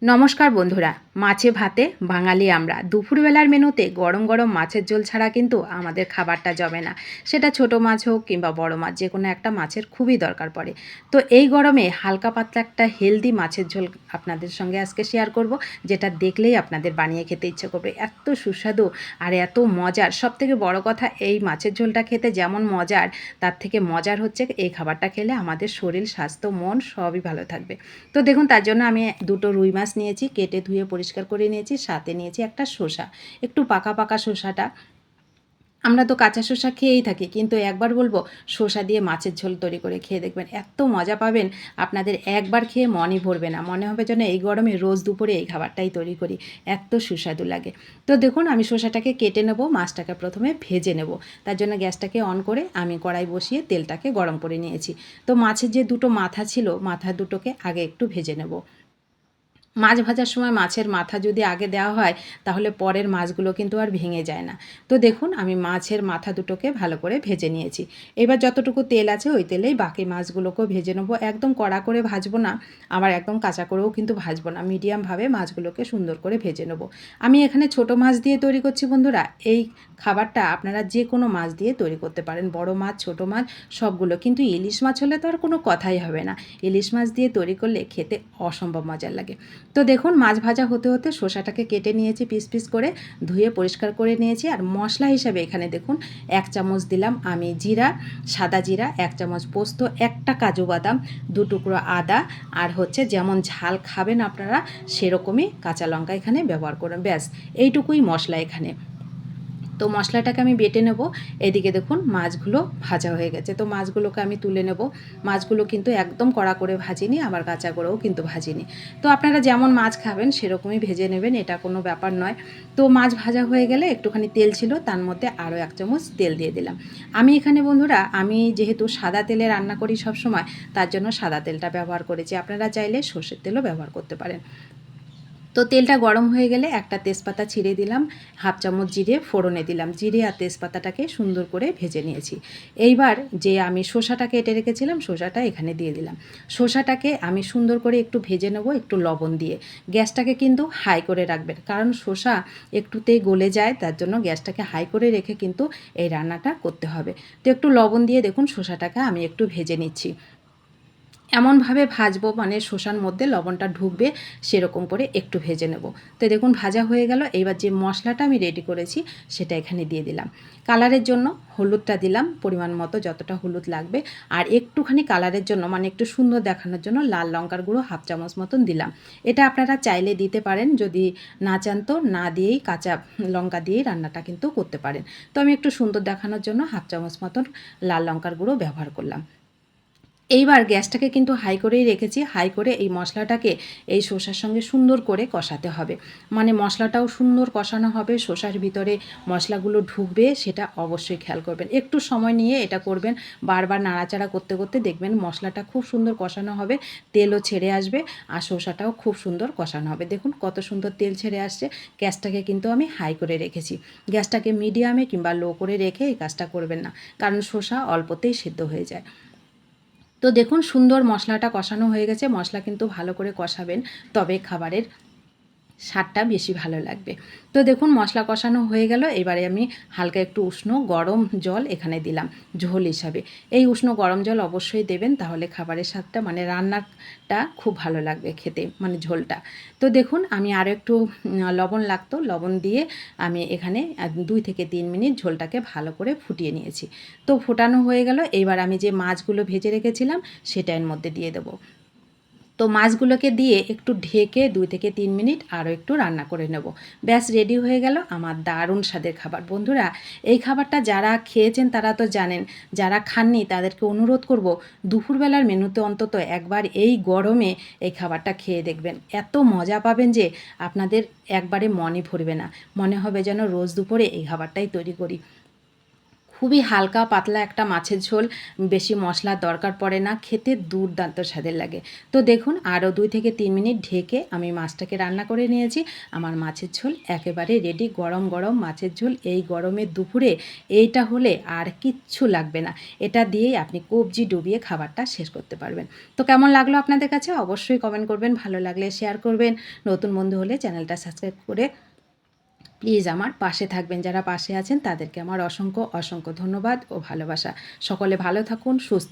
নমস্কার বন্ধুরা, মাছে ভাতে বাঙালি আমরা। দুপুরবেলার মেনুতে গরম গরম মাছের ঝোল ছাড়া কিন্তু আমাদের খাবারটা জমে না। সেটা ছোট মাছ হোক কিংবা বড় মাছ, যে কোনো একটা মাছের খুবই দরকার পড়ে। তো এই গরমে হালকা পাতলা একটা হেলদি মাছের ঝোল আপনাদের সঙ্গে আজকে শেয়ার করব, যেটা দেখলেই আপনাদের বানিয়ে খেতে ইচ্ছে করবে। এত সুস্বাদু আর এত মজার। সবথেকে বড় কথা, এই মাছের ঝোলটা খেতে যেমন মজার, তার থেকে মজার হচ্ছে এই খাবারটা খেলে আমাদের শরীর, স্বাস্থ্য, মন সবই ভালো থাকবে। তো দেখুন, তার জন্য আমি দুটো রুই মাছ নিয়েছি, কেটে ধুয়ে পরিষ্কার করে নিয়েছি। সাথে নিয়েছি একটা শসা, একটু পাকা পাকা শসাটা। আমরা তো কাঁচা শসা খেয়েই থাকি, কিন্তু একবার বলবো শসা দিয়ে মাছের ঝোল তৈরি করে খেয়ে দেখবেন, এত মজা পাবেন। আপনাদের একবার খেয়ে মনই ভরবে না, মনে হবে যেন এই গরমে রোজ দুপুরে এই খাবারটাই তৈরি করি, এত সুস্বাদু লাগে। তো দেখুন, আমি শসাটাকে কেটে নেব, মাছটাকে প্রথমে ভেজে নেব। তার জন্য গ্যাসটাকে অন করে আমি কড়াই বসিয়ে তেলটাকে গরম করে নিয়েছি। তো মাছের যে দুটো মাথা ছিল, মাথা দুটোকে আগে একটু ভেজে নেব। মাছ ভাজার সময় মাছের মাথা যদি আগে দেওয়া হয়, তাহলে পরের মাছগুলো কিন্তু আর ভেঙে যায় না। তো দেখুন, আমি মাছের মাথা দুটোকে ভালো করে ভেজে নিয়েছি। এবার যতটুকু তেল আছে ওই তেলেই বাকি মাছগুলোকেও ভেজে নেবো। একদম কড়া করে ভাজবো না, আবার একদম কাঁচা করেও কিন্তু ভাজবো না, মিডিয়ামভাবে মাছগুলোকে সুন্দর করে ভেজে নেবো। আমি এখানে ছোট মাছ দিয়ে তৈরি করছি বন্ধুরা। এই খাবারটা আপনারা যে কোনো মাছ দিয়ে তৈরি করতে পারেন, বড় মাছ, ছোট মাছ সবগুলো। কিন্তু ইলিশ মাছ হলে তো আর কোনো কথাই হবে না। ইলিশ মাছ দিয়ে তৈরি করলে খেতে অসম্ভব মজার লাগে। তো দেখুন, মাছ ভাজা হতে হতে শসাটাকে কেটে নিয়েছি পিস পিস করে, ধুয়ে পরিষ্কার করে নিয়েছি। আর মশলা হিসাবে এখানে দেখুন 1 চামচ দিলাম আমি জিরা, সাদা জিরা, 1 চামচ পোস্ত, একটা কাজু বাদাম, 2 টুকরো আদা, আর হচ্ছে যেমন ঝাল খাবেন আপনারা সেরকমই কাঁচা লঙ্কা এখানে ব্যবহার করুন। ব্যাস, এইটুকুই মশলা এখানে। তো মশলাটাকে আমি বেটে নেব। এদিকে দেখুন মাছগুলো ভাজা হয়ে গেছে, তো মাছগুলোকে আমি তুলে নেব। মাছগুলো কিন্তু একদম কড়া করে ভাজিনি, আবার কাঁচা করেও কিন্তু ভাজিনি। তো আপনারা যেমন মাছ খাবেন সেরকমই ভেজে নেবেন, এটা কোনো ব্যাপার নয়। তো মাছ ভাজা হয়ে গেলে একটুখানি তেল ছিল, তার মধ্যে আরও 1 চামচ তেল দিয়ে দিলাম। আমি এখানে বন্ধুরা, আমি যেহেতু সাদা তেলে রান্না করি সবসময়, তার জন্য সাদা তেলটা ব্যবহার করেছি। আপনারা চাইলে সর্ষের তেলও ব্যবহার করতে পারেন। তো তেলটা গরম হয়ে গেলে একটা তেজপাতা ছিঁড়ে দিলাম, 1/2 চামচ জিরে ফোড়নে দিলাম। জিরে আর তেজপাতাটাকে সুন্দর করে ভেজে নিয়েছি। এইবার যে আমি শসাটা কেটে রেখেছিলাম, শসাটা এখানে দিয়ে দিলাম। শসাটাকে আমি সুন্দর করে একটু ভেজে নেব, একটু লবণ দিয়ে। গ্যাসটাকে কিন্তু হাই করে রাখবেন, কারণ শসা একটুতেই গলে যায়, তার জন্য গ্যাসটাকে হাই করে রেখে কিন্তু এই রান্নাটা করতে হবে। তো একটু লবণ দিয়ে দেখুন শসাটাকে আমি একটু ভেজে নিচ্ছি। এমনভাবে ভাজবো মানে শসার মধ্যে লবণটা ঢুকবে, সেরকম করে একটু ভেজে নেব। তো দেখুন ভাজা হয়ে গেল। এবার যে মশলাটা আমি রেডি করেছি সেটা এখানে দিয়ে দিলাম। কালারের জন্য হলুদটা দিলাম পরিমাণ মতো, যতটা হলুদ লাগবে। আর একটুখানি কালারের জন্য, মানে একটু সুন্দর দেখানোর জন্য, লাল লঙ্কার গুঁড়ো 1/2 চামচ মতন দিলাম। এটা আপনারা চাইলে দিতে পারেন, যদি না চান তো না দিয়েই কাঁচা লঙ্কা দিয়েই রান্নাটা কিন্তু করতে পারেন। তো আমি একটু সুন্দর দেখানোর জন্য 1/2 চামচ মতন লাল লঙ্কার গুঁড়ো ব্যবহার করলাম। এইবার গ্যাসটাকে কিন্তু হাই করেই রেখেছি। হাই করে এই মশলাটাকে এই শসার সঙ্গে সুন্দর করে কষাতে হবে, মানে মশলাটাও সুন্দর কষানো হবে, শসার ভিতরে মশলাগুলো ঢুকবে, সেটা অবশ্যই খেয়াল করবেন। একটু সময় নিয়ে এটা করবেন, বারবার নাড়াচাড়া করতে করতে দেখবেন মশলাটা খুব সুন্দর কষানো হবে, তেলও ছেড়ে আসবে, আর শসাটাও খুব সুন্দর কষানো হবে। দেখুন কত সুন্দর তেল ছেড়ে আসছে। গ্যাসটাকে কিন্তু আমি হাই করে রেখেছি। গ্যাসটাকে মিডিয়ামে কিংবা লো করে রেখে এই কাজটা করবেন না, কারণ শসা অল্পতেই সিদ্ধ হয়ে যায়। তো দেখুন সুন্দর মশলাটা কষানো হয়ে গেছে। মশলা কিন্তু ভালো করে কষাবেন, তবে খাবারের স্বাদটা বেশি ভালো লাগবে। তো দেখুন মশলা কষানো হয়ে গেল। এবারে আমি হালকা একটু উষ্ণ গরম জল এখানে দিলাম ঝোল হিসাবে। এই উষ্ণ গরম জল অবশ্যই দেবেন, তাহলে খাবারের স্বাদটা, মানে রান্নাটা খুব ভালো লাগবে খেতে, মানে ঝোলটা। তো দেখুন আমি আরও একটু লবণ লাগতো, লবণ দিয়ে আমি এখানে 2 থেকে 3 মিনিট ঝোলটাকে ভালো করে ফুটিয়ে নিয়েছি। তো ফোটানো হয়ে গেল। এইবার আমি যে মাছগুলো ভেজে রেখেছিলাম সেটা এর মধ্যে দিয়ে দেবো। তো মাছগুলোকে দিয়ে একটু ঢেকে 2 থেকে 3 মিনিট আরও একটু রান্না করে নেব। ব্যাস রেডি হয়ে গেল আমার দারুণ স্বাদের খাবার। বন্ধুরা, এই খাবারটা যারা খেয়েছেন তারা তো জানেন, যারা খাননি তাদেরকে অনুরোধ করব দুপুরবেলার মেনুতে অন্তত একবার এই গরমে এই খাবারটা খেয়ে দেখবেন। এত মজা পাবেন যে আপনাদের একবারে মনই ভরবে না, মনে হবে যেন রোজ দুপুরে এই খাবারটাই তৈরি করি। খুবই হালকা পাতলা একটা মাছের ঝোল, বেশি মশলার দরকার পড়ে না, খেতে দুর্দান্ত স্বাদের লাগে। তো দেখুন আরও 2 থেকে 3 মিনিট ঢেকে আমি মাছটাকে রান্না করে নিয়েছি। আমার মাছের ঝোল একেবারে রেডি। গরম গরম মাছের ঝোল এই গরমের দুপুরে এইটা হলে আর কিচ্ছু লাগবে না। এটা দিয়েই আপনি কবজি ডুবিয়ে খাবারটা শেষ করতে পারবেন। তো কেমন লাগলো আপনাদের কাছে অবশ্যই কমেন্ট করবেন, ভালো লাগলে শেয়ার করবেন, নতুন বন্ধু হলে চ্যানেলটা সাবস্ক্রাইব করে প্লিজ আমার পাশে থাকবেন। যারা পাশে আছেন তাদেরকে আমার অসংখ্য অসংখ্য ধন্যবাদ ও ভালোবাসা। সকলে ভালো থাকুন, সুস্থ